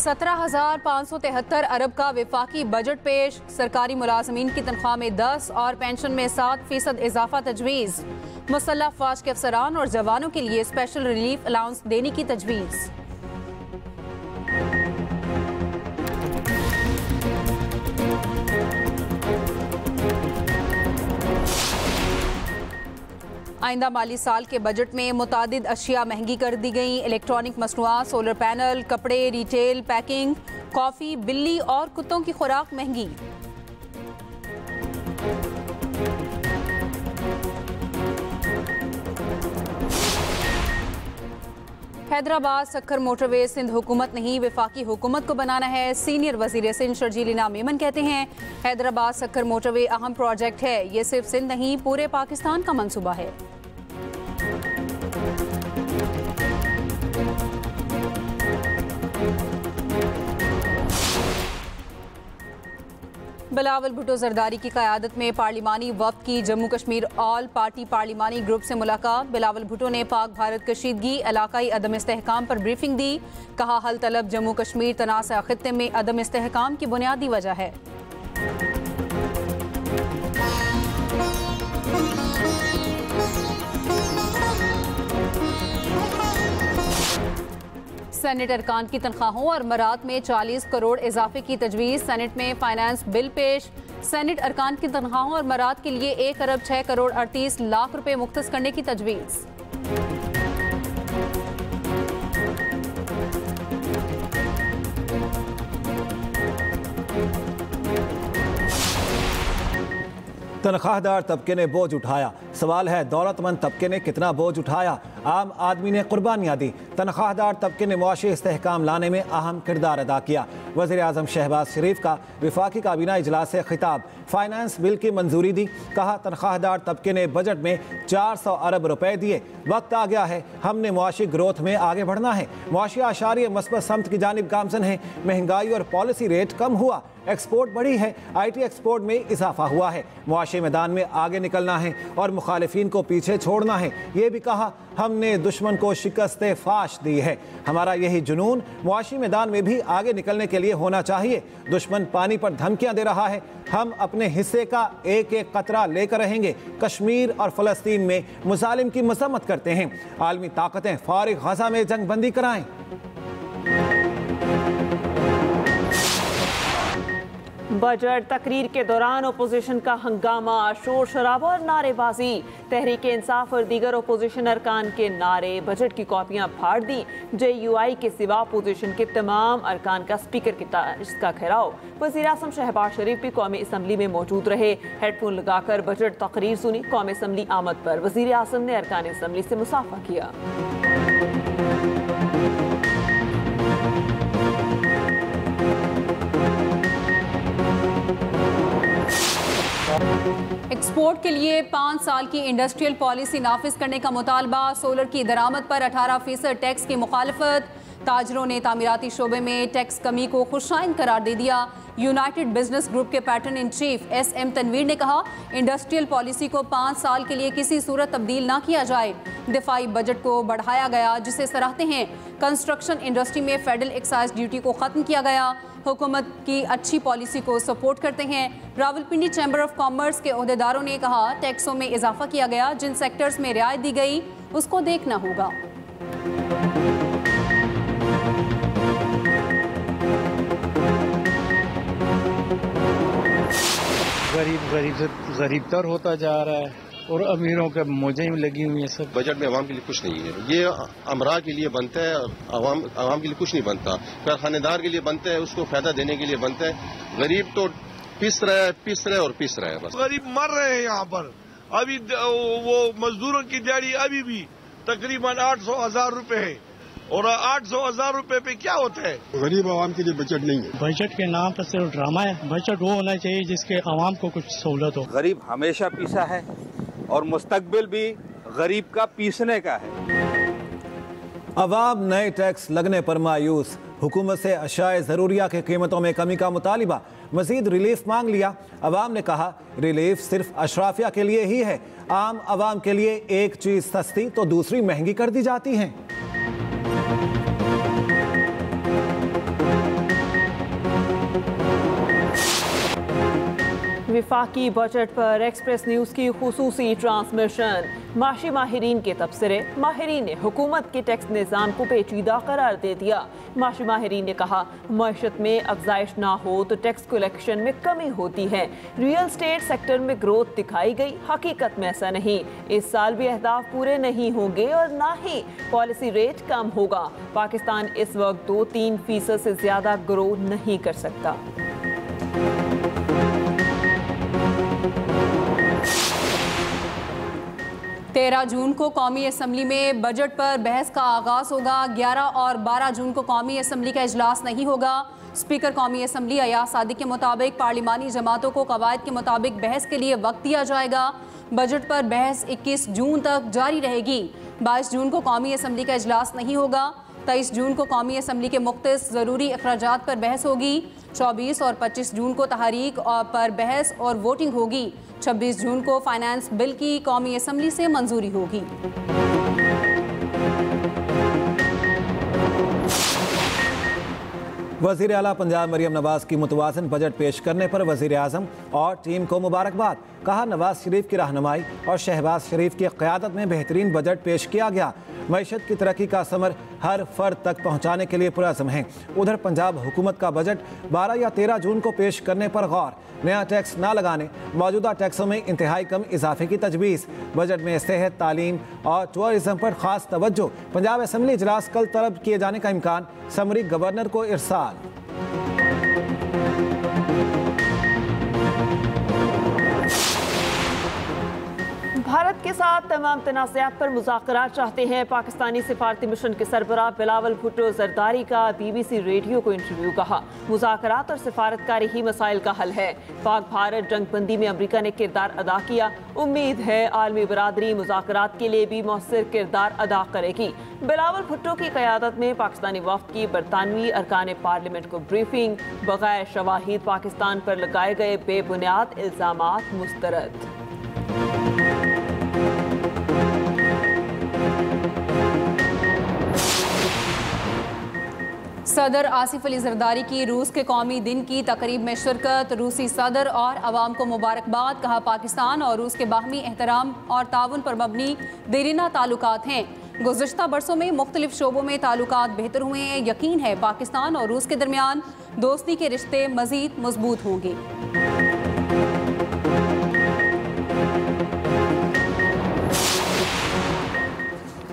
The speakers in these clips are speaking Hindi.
17,573 अरब का विफाकी बजट पेश। सरकारी मुलाजमीन की तनख्वाह में 10 और पेंशन में 7% इजाफा तजवीज़। मुसल्लह फौज के अफसरान और जवानों के लिए स्पेशल रिलीफ अलाउंस देने की तजवीज़। आइंदा माली साल के बजट में मुतादिद अशिया महंगी कर दी गई। इलेक्ट्रॉनिक मसनूआत, सोलर पैनल, कपड़े, रिटेल, पैकिंग, कॉफ़ी, बिल्ली और कुत्तों की खुराक महंगी। हैदराबाद सक्खर मोटरवे सिंध हुकूमत नहीं, विफाकी हुकूमत को बनाना है। सीनियर वजीर सिंध शर्जील इनाम मेमन कहते हैं, हैदराबाद सक्खर मोटरवे अहम प्रोजेक्ट है। ये सिर्फ सिंध नहीं, पूरे पाकिस्तान का मंसूबा है। बिलावल भुट्टो जरदारी की क़यादत में पार्लिमानी वफ़द की जम्मू कश्मीर ऑल पार्टी पार्लिमानी ग्रुप से मुलाकात। बिलावल भुट्टो ने पाक भारत कशीदगी, इलाकाई अदम इस्तेहकाम पर ब्रीफिंग दी। कहा, हल तलब जम्मू कश्मीर तनाज़ा खित्ते में अदम इस्तेहकाम की बुनियादी वजह है। सेनेट अरकान की तनख्वाहों और मरात में 40 करोड़ इजाफे की तजवीज़। सेनेट में फाइनेंस बिल पेश। सेनेट अरकान की तनख्वाहों और मरात के लिए 1 अरब 6 करोड़ 38 लाख रुपए मुख्तस करने की तजवीज़। तनख्वाहदार तबके ने बोझ उठाया। सवाल है, दौलतमंद तबके ने कितना बोझ उठाया? आम आदमी ने कुर्बानियाँ दी। तनख्वाहदार तबके ने मुआशी इस्तेहकाम लाने में अहम किरदार अदा किया। वज़ीर आज़म शहबाज शरीफ का विफाकी काबीना इजलास से खिताब। फाइनेंस बिल की मंजूरी दी। कहा, तनख्वाहदार तबके ने बजट में 400 अरब रुपए दिए। वक्त आ गया है, हमने मुआशी ग्रोथ में आगे बढ़ना है। मुआशी आशारिय मस्बत समत की जानिब गामजन है। महंगाई और पॉलिसी रेट कम हुआ, एक्सपोर्ट बढ़ी है, IT एक्सपोर्ट में इजाफा हुआ है। मुआशी मैदान में आगे निकलना है और मुखालिफिन को पीछे छोड़ना है। ये भी कहा, हमने दुश्मन को शिकस्त फाश दी है। हमारा यही जुनून मुआशी मैदान में भी आगे निकलने के लिए होना चाहिए। दुश्मन पानी पर धमकियां दे रहा है, हम अपने हिस्से का एक एक कतरा लेकर रहेंगे। कश्मीर और फ़लस्तीन में मुजालिम की मजम्मत करते हैं। आलमी ताकतें फारिग गज़ा में जंगबंदी कराएं। बजट तकरीर के दौरान अपोजिशन का हंगामा, शोर शराबा और नारेबाजी। तहरीक इंसाफ और दीगर अपोजिशन अरकान के नारे, बजट की कॉपियां फाड़ दी। JUI के सिवा अपोजिशन के तमाम अरकान का स्पीकर की तारीफ का घेराव। वज़ीर आज़म शहबाज शरीफ भी कौमी असम्बली में मौजूद रहे। हेडफोन लगाकर बजट तकरीर सुनी। कौमी असम्बली आमद पर वज़ीर आज़म ने अरकान असम्बली से मुसाफा किया। एक्सपोर्ट के लिए 5 साल की इंडस्ट्रियल पॉलिसी नाफिज करने का मुतालबा। सोलर की दरामद पर 18% टैक्स की मुखालफत। ताजरों ने तामीराती शोबे में टैक्स कमी को खुशाइन करार दे दिया। यूनाइटेड बिजनेस ग्रुप के patron in chief SM Tanveer ने कहा, इंडस्ट्रियल पॉलिसी को 5 साल के लिए किसी सूरत तब्दील ना किया जाए। दिफाई बजट को बढ़ाया गया, जिसे सराहते हैं। कंस्ट्रक्शन इंडस्ट्री में फेडरल एक्साइज ड्यूटी को ख़त्म किया गया। हुकूमत की अच्छी पॉलिसी को सपोर्ट करते हैं। रावलपिंडी चैम्बर ऑफ कॉमर्स के ओहदेदारों ने कहा, टैक्सों में इजाफा किया गया, जिन सेक्टर्स में रियायत दी गई उसको देखना होगा। गरीब तर होता जा रहा है और अमीरों के मौजें लगी हुई हैं। सब बजट में आवाम के लिए कुछ नहीं है। ये अमरा के लिए बनता है, आवाम के लिए कुछ नहीं बनता। कारखानेदार के लिए बनता है, उसको फायदा देने के लिए बनता है। गरीब तो पिस रहा है बस। गरीब मर रहे हैं यहाँ पर। अभी वो मजदूरों की दिहाड़ी अभी भी तकरीबन 800,000 रुपए है और 800,000 रुपए पे क्या होता है? गरीब आवाम के लिए बजट नहीं है। बजट के नाम पर सिर्फ ड्रामा है। बजट वो होना चाहिए जिसके आवाम को कुछ सहूलत हो। गरीब हमेशा पीसा है और मुस्तकबिल भी गरीब का पीसने का है। अवाम नए टैक्स लगने पर मायूस। हुकूमत से अशाए ज़रूरिया की कीमतों में कमी का मुतालिबा। मजीद रिलीफ मांग लिया। अवाम ने कहा, रिलीफ सिर्फ अशराफिया के लिए ही है। आम अवाम के लिए एक चीज़ सस्ती तो दूसरी महंगी कर दी जाती है। विफाकी बजट पर एक्सप्रेस न्यूज़ की खुसूसी ट्रांसमिशन। माशी माहिरीन के तबसरे। माहिरीन ने हुकूमत के टैक्स निज़ाम को पेचीदा करार दे दिया। माशी माहिरीन ने कहा, मईशत में अफजाइश ना हो तो टैक्स कलेक्शन में कमी होती है। रियल स्टेट सेक्टर में ग्रोथ दिखाई गई, हकीकत में ऐसा नहीं। इस साल भी अहदाफ पूरे नहीं होंगे और ना ही पॉलिसी रेट कम होगा। पाकिस्तान इस वक्त 2-3% से ज़्यादा ग्रो नहीं कर सकता। तेरह जून को कौमी असम्बली में बजट पर बहस का आगाज़ होगा। 11 और 12 जून को कौमी असम्बली का इजलास नहीं होगा। स्पीकर कौमी असम्बली अयाज सादिक के मुताबिक पार्लिमानी जमातों को कवायद के मुताबिक बहस के लिए वक्त दिया जाएगा। बजट पर बहस 21 जून तक जारी रहेगी। 22 जून को कौमी असम्बली का इजलास नहीं होगा। 23 जून को कौमी असम्बली के मुख्तलिफ ज़रूरी अखराजात पर बहस होगी। 24 और 25 जून को तहरीक पर बहस और वोटिंग होगी। 26 जून को फाइनेंस बिल की कौमी असम्बली से मंजूरी होगी। वज़ीर आला पंजाब मरियम नवाज़ की मुतवाज़न बजट पेश करने पर वज़ीर आज़म और टीम को मुबारकबाद। कहा, नवाज़ शरीफ की रहनुमाई और शहबाज शरीफ की क़यादत में बेहतरीन बजट पेश किया गया। मईशत की तरक्की का समर हर फर्द तक पहुँचाने के लिए पुरअज़्म है। उधर पंजाब हुकूमत का बजट 12 या 13 जून को पेश करने पर गौर। नया टैक्स ना लगाने, मौजूदा टैक्सों में इंतहाई कम इजाफे की तजवीज़। बजट में सेहत, तालीम और टूरिज़म पर ख़ास तवज्जो। पंजाब असम्बली इजलास कल तलब किए जाने का इम्कान। समरी गवर्नर को इरसाल। भारत के साथ तमाम तनाज़ात पर मुज़ाकरात चाहते हैं। पाकिस्तानी सिफारती मिशन के सरबराह बिलावल भुट्टो ज़रदारी का BBC रेडियो को इंटरव्यू। कहा, मुज़ाकरात और सिफारतकारी ही मसाइल का हल है। पाक भारत जंगबंदी में अमरीका ने किरदार अदा किया। उम्मीद है आलमी बरादरी मुज़ाकरात के लिए भी मौसर किरदार अदा करेगी। बिलावल भुट्टो की क़यादत में पाकिस्तानी वफ़द की बरतानवी अरकान पार्लियामेंट को ब्रीफिंग। बग़ैर शवाहिद पाकिस्तान पर लगाए गए बेबुनियाद इल्ज़ामात मुस्तरद। सदर आसिफ अली जरदारी की रूस के कौमी दिन की तकरीब में शिरकत। रूसी सदर और अवाम को मुबारकबाद। कहा, पाकिस्तान और रूस के बाहमी एहतराम और ताउन पर मबनी देरीना ताल्लुकात हैं। गुज़िश्ता बरसों में मुख्तलिफ शोबों में ताल्लुकात बेहतर हुए हैं। यकीन है पाकिस्तान और रूस के दरमियान दोस्ती के रिश्ते मज़ीद मजबूत होंगे।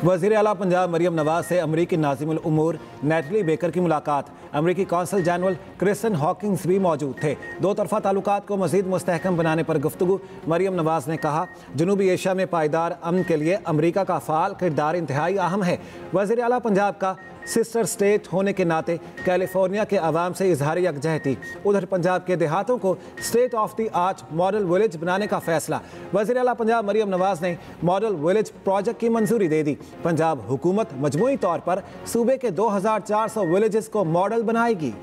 वज़ीर आला पंजाब मरियम नवाज़ से अमरीकी नाज़िमुल उमूर नेटली बेकर की मुलाकात। अमरीकी कौंसल जनरल क्रिस्टन हॉकिंग्स भी मौजूद थे। दो तरफ़ा ताल्लुकात को मज़ीद मुस्तहकम बनाने पर गुफ्तगू। मरियम नवाज़ ने कहा, जनूबी एशिया में पायदार अमन के लिए अमरीका का फ़ाल किरदार इंतहाई अहम है। वज़ीर आला पंजाब का सिस्टर स्टेट होने के नाते कैलिफोर्निया के अवाम से इजहार यकजहती। उधर पंजाब के देहातों को state of the art model village बनाने का फैसला। वज़ीर आला पंजाब मरियम नवाज़ ने मॉडल विलेज प्रोजेक्ट की मंजूरी दे दी। पंजाब हुकूमत मजमूई तौर पर सूबे के 2400 विलेजेस को मॉडल बनाएगी।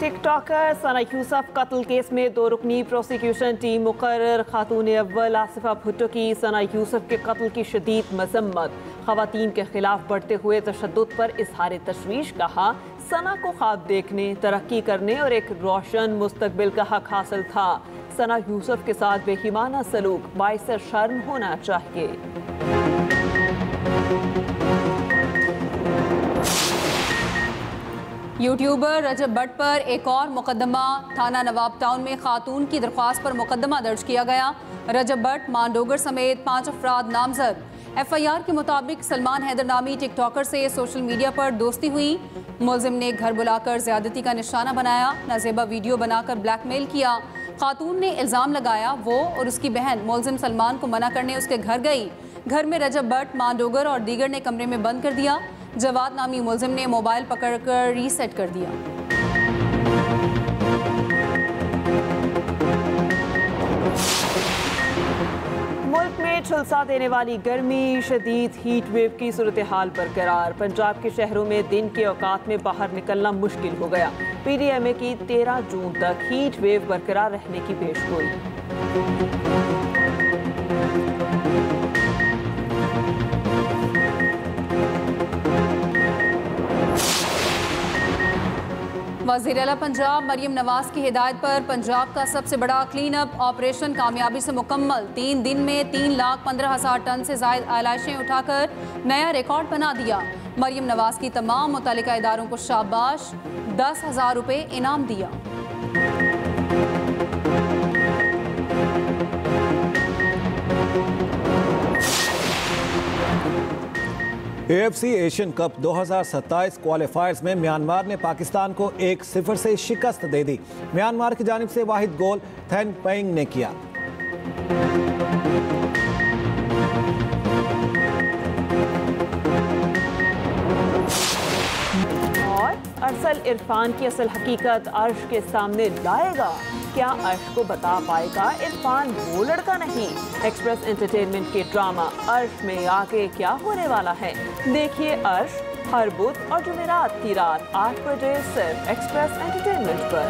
टिकटॉकर सना यूसुफ कत्ल केस में 2 रुकनी प्रोसिक्यूशन टीम मुकर्रर। खातून अव्वल आसिफा भुट्टो की सना यूसुफ के कत्ल की शदीद मजम्मत। खवातीन के खिलाफ बढ़ते हुए तशद्दुद पर इजहार तशवीश। कहा, सना को ख्वाब देखने, तरक्की करने और एक रोशन मुस्तकबिल का हक हासिल था। सना यूसुफ के साथ बेईमाना सलूक बाइस शर्म होना चाहिए। यूट्यूबर रजब भट्ट पर एक और मुकदमा। थाना नवाब टाउन में खातून की दरख्वास्त पर मुकदमा दर्ज किया गया। रजब भट्ट, मांडोगर समेत 5 अफराद नामजद। FIR के मुताबिक सलमान हैदर नामी टिकटॉकर से सोशल मीडिया पर दोस्ती हुई। मुलजिम ने घर बुलाकर ज्यादती का निशाना बनाया, नाजेबा वीडियो बनाकर ब्लैकमेल किया। खातून ने इल्ज़ाम लगाया वो और उसकी बहन मुलजिम सलमान को मना करने उसके घर गई। घर में रजब भट्ट, मांडोगर और दीगर ने कमरे में बंद कर दिया। जवाद नामी मुलजिम ने मोबाइल पकड़कर रीसेट कर दिया। मुल्क में झुलसा देने वाली गर्मी, शदीद हीट वेव की सूरत हाल बरकरार। पंजाब के शहरों में दिन के औकात में बाहर निकलना मुश्किल हो गया। PDMA की 13 जून तक हीट वेव बरकरार रहने की पेशगोई। वज़ीर आला पंजाब मरियम नवाज की हिदायत पर पंजाब का सबसे बड़ा क्लीन अप ऑपरेशन कामयाबी से मुकम्मल। 3 दिन में 3,15,000 टन से ज़ायद आलाइशें उठाकर नया रिकॉर्ड बना दिया। मरियम नवाज की तमाम मुतल्लिका इदारों को शाबाश, 10,000 रुपये इनाम दिया। AFC एशियन कप 2027 क्वालिफायर्स में म्यांमार ने पाकिस्तान को 1-0 से शिकस्त दे दी। म्यांमार की जानिब से वाहिद गोल थेन पेइंग ने किया। और अरसल इरफान की असल हकीकत अर्श के सामने लाएगा। क्या अर्श को बता पाएगा इरफान वो लड़का नहीं? एक्सप्रेस एंटरटेनमेंट के ड्रामा अर्श में आगे क्या होने वाला है, देखिए अर्श हर बुध और जुमेरात की रात 8 बजे सिर्फ एक्सप्रेस एंटरटेनमेंट पर।